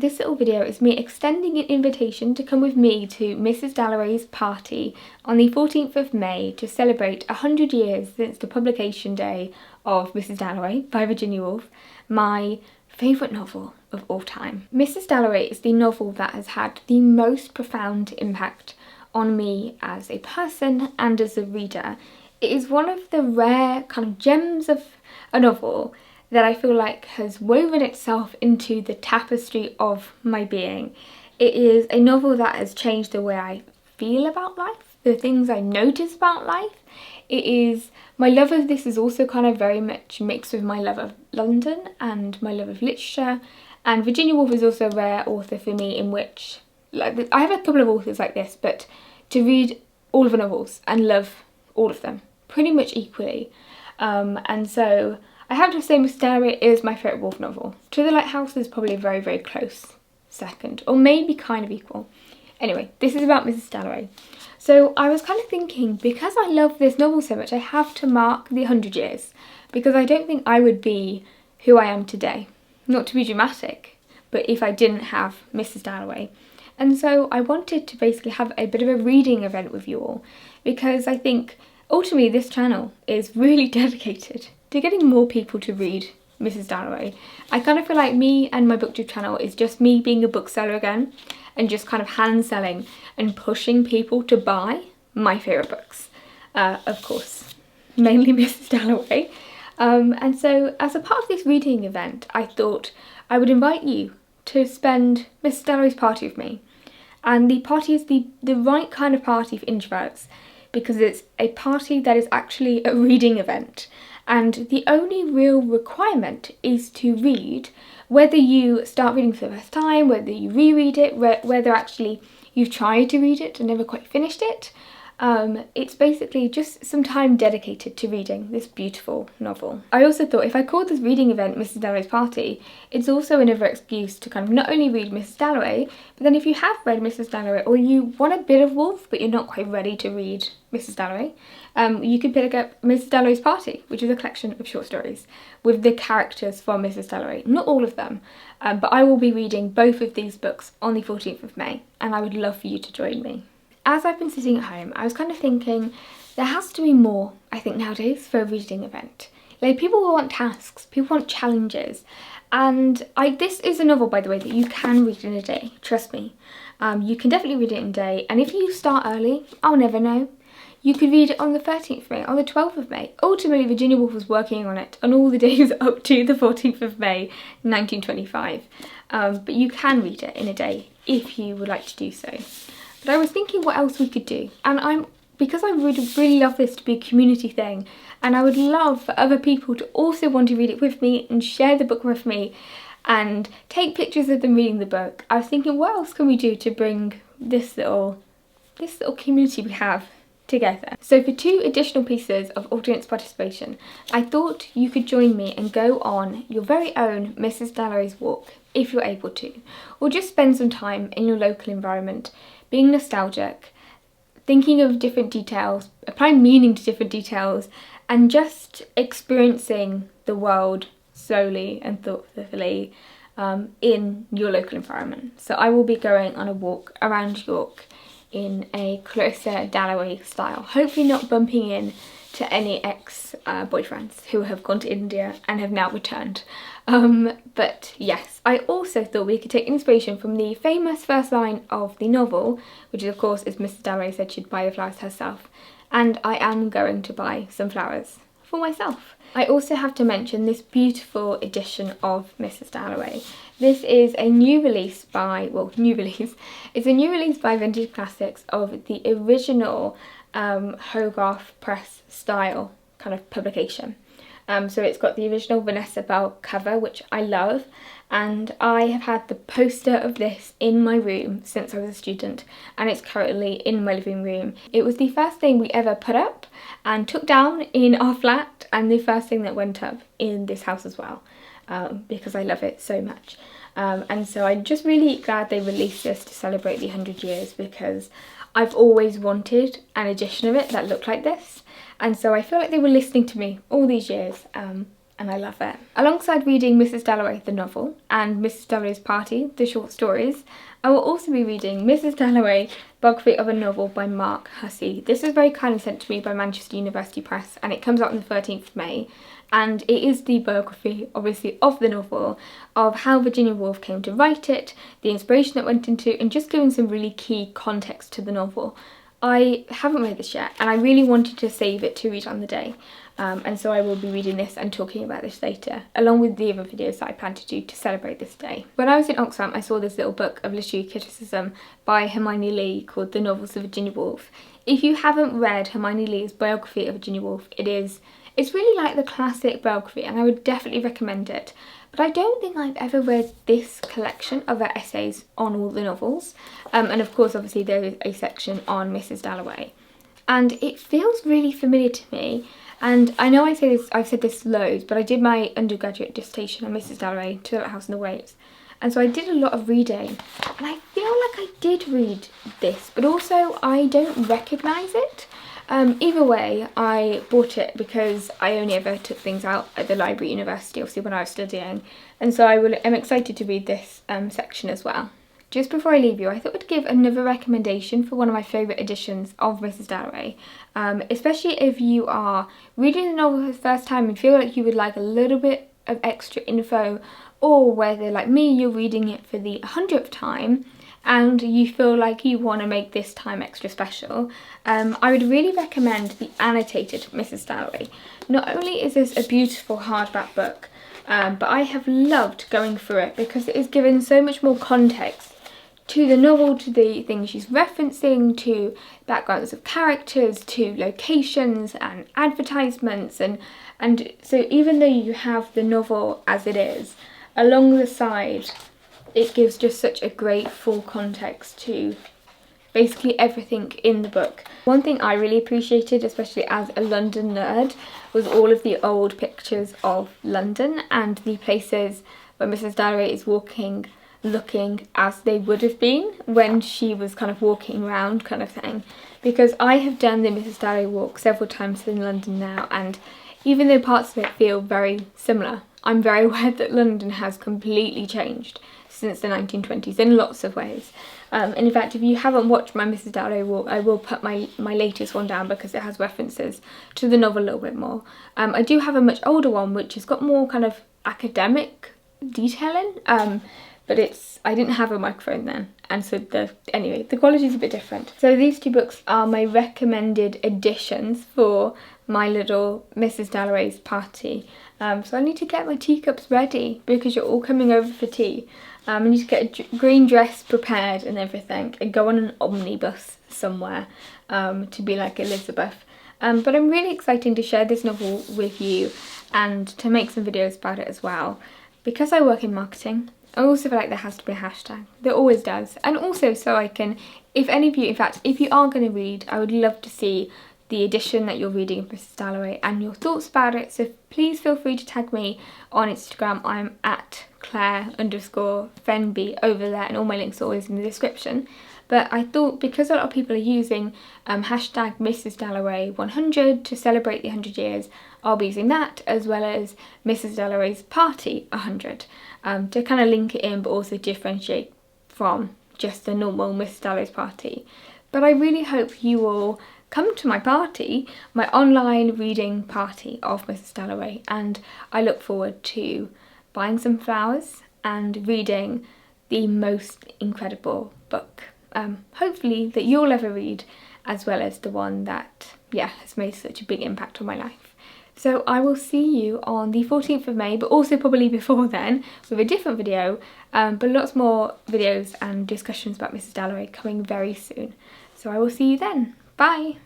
This little video is me extending an invitation to come with me to Mrs Dalloway's party on the 14th of May to celebrate 100 years since the publication day of Mrs Dalloway by Virginia Woolf, my favourite novel of all time. Mrs Dalloway is the novel that has had the most profound impact on me as a person and as a reader. It is one of the rare kind of gems of a novel that I feel like has woven itself into the tapestry of my being. It is a novel that has changed the way I feel about life, the things I notice about life. My love of this is also kind of very much mixed with my love of London and my love of literature. And Virginia Woolf is also a rare author for me, in which, like, I have a couple of authors like this, but to read all of her novels and love all of them pretty much equally. And so I have to say Mrs Dalloway is my favourite Woolf novel. To the Lighthouse is probably a very, very close second, or maybe kind of equal. Anyway, this is about Mrs Dalloway. So I was kind of thinking, because I love this novel so much, I have to mark the 100 years, because I don't think I would be who I am today. Not to be dramatic, but if I didn't have Mrs Dalloway. And so I wanted to basically have a bit of a reading event with you all, because I think ultimately this channel is really dedicated to getting more people to read Mrs Dalloway. I kind of feel like me and my booktube channel is just me being a bookseller again, and just kind of hand selling and pushing people to buy my favourite books. Of course, mainly Mrs Dalloway. And so as a part of this reading event, I thought I would invite you to spend Mrs Dalloway's party with me. And the party is the right kind of party for introverts, because it's a party that is actually a reading event. And the only real requirement is to read, whether you start reading for the first time, whether you reread it, whether actually you've tried to read it and never quite finished it. It's basically just some time dedicated to reading this beautiful novel. I also thought if I called this reading event Mrs Dalloway's Party, it's also another excuse to kind of not only read Mrs Dalloway, but then if you have read Mrs Dalloway or you want a bit of Woolf but you're not quite ready to read Mrs Dalloway, you could pick up Mrs Dalloway's Party, which is a collection of short stories with the characters from Mrs Dalloway. Not all of them, but I will be reading both of these books on the 14th of May, and I would love for you to join me. As I've been sitting at home, I was kind of thinking there has to be more, I think, nowadays for a reading event. Like, people want tasks, people want challenges, and this is a novel, by the way, that you can read in a day, trust me. You can definitely read it in a day, and if you start early, I'll never know. You could read it on the 13th of May, on the 12th of May. Ultimately, Virginia Woolf was working on it on all the days up to the 14th of May, 1925. But you can read it in a day if you would like to do so. But I was thinking what else we could do, and because I would really love this to be a community thing, and I would love for other people to also want to read it with me and share the book with me and take pictures of them reading the book. I was thinking, what else can we do to bring this little community we have together? So for 2 additional pieces of audience participation, I thought you could join me and go on your very own Mrs Dalloway's walk, if you're able to, or just spend some time in your local environment, being nostalgic, thinking of different details, applying meaning to different details, and just experiencing the world slowly and thoughtfully in your local environment. So I will be going on a walk around York in a Clarissa Dalloway style, hopefully not bumping in to any ex-boyfriends who have gone to India and have now returned. But yes, I also thought we could take inspiration from the famous first line of the novel, which of course is Mrs Dalloway said she'd buy the flowers herself, and I am going to buy some flowers for myself. I also have to mention this beautiful edition of Mrs Dalloway. This is a new release by, it's a new release by Vintage Classics of the original Hogarth Press style kind of publication. So it's got the original Vanessa Bell cover, which I love, and I have had the poster of this in my room since I was a student, and it's currently in my living room. It was the first thing we ever put up and took down in our flat, and the first thing that went up in this house as well, because I love it so much. And so I'm just really glad they released this to celebrate the 100 years, because I've always wanted an edition of it that looked like this, and so I feel like they were listening to me all these years, and and I love it. Alongside reading Mrs Dalloway, the novel, and Mrs Dalloway's Party, the short stories, I will also be reading Mrs Dalloway, Biography of a Novel by Mark Hussey. This was very kindly sent to me by Manchester University Press, and it comes out on the 13th of May. And it is the biography, obviously, of the novel, of how Virginia Woolf came to write it, the inspiration that went into, and just giving some really key context to the novel. I haven't read this yet, and I really wanted to save it to read on the day. And so I will be reading this and talking about this later, along with the other videos that I plan to do to celebrate this day. When I was in Oxfam, I saw this little book of literary criticism by Hermione Lee called The Novels of Virginia Woolf. If you haven't read Hermione Lee's biography of Virginia Woolf, it's really like the classic biography, and I would definitely recommend it. But I don't think I've ever read this collection of her essays on all the novels. And of course, obviously, there is a section on Mrs Dalloway. And it feels really familiar to me. And I know I've said this loads, but I did my undergraduate dissertation on Mrs Dalloway, To the House in the Waves. And so I did a lot of reading. And I feel like I did read this, but also I don't recognise it. Either way, I bought it because I only ever took things out at the library at university, obviously when I was studying, and so I'm excited to read this section as well. Just before I leave you, I thought I'd give another recommendation for one of my favourite editions of Mrs Dalloway, especially if you are reading the novel for the first time and feel like you would like a little bit of extra info, or whether, like me, you're reading it for the 100th time, and you feel like you want to make this time extra special, I would really recommend the Annotated Mrs Dalloway. Not only is this a beautiful hardback book, but I have loved going through it because it is given so much more context to the novel, to the things she's referencing, to backgrounds of characters, to locations and advertisements, and so even though you have the novel as it is, along the side it gives just such a great full context to basically everything in the book. One thing I really appreciated, especially as a London nerd, was all of the old pictures of London and the places where Mrs Dalloway is walking, looking as they would have been when she was kind of walking around, kind of thing. Because I have done the Mrs Dalloway walk several times in London now, and even though parts of it feel very similar, I'm very aware that London has completely changed since the 1920s in lots of ways. And in fact, if you haven't watched my Mrs Dalloway walk, I will put my latest one down because it has references to the novel a little bit more. I do have a much older one which has got more kind of academic detailing, but I didn't have a microphone then, and so anyway, the quality is a bit different. So these two books are my recommended additions for my little Mrs Dalloway's party. So I need to get my teacups ready because you're all coming over for tea. I need to get a green dress prepared and everything, and go on an omnibus somewhere to be like Elizabeth. But I'm really excited to share this novel with you and to make some videos about it as well. Because I work in marketing, I also feel like there has to be a hashtag. There always does. And also so I can, if any of you, in fact, if you are going to read, I would love to see the edition that you're reading of Mrs Dalloway and your thoughts about it. So please feel free to tag me on Instagram. I'm at Claire_Fenby over there, and all my links are always in the description. But I thought, because a lot of people are using hashtag Mrs Dalloway 100 to celebrate the 100 years, I'll be using that, as well as Mrs Dalloway's Party 100, to kind of link it in but also differentiate from just the normal Mrs Dalloway's Party. But I really hope you will come to my party, my online reading party of Mrs Dalloway, and I look forward to buying some flowers and reading the most incredible book, hopefully that you'll ever read, as well as the one that, has made such a big impact on my life. So I will see you on the 14th of May, but also probably before then with a different video, but lots more videos and discussions about Mrs Dalloway coming very soon. So I will see you then. Bye!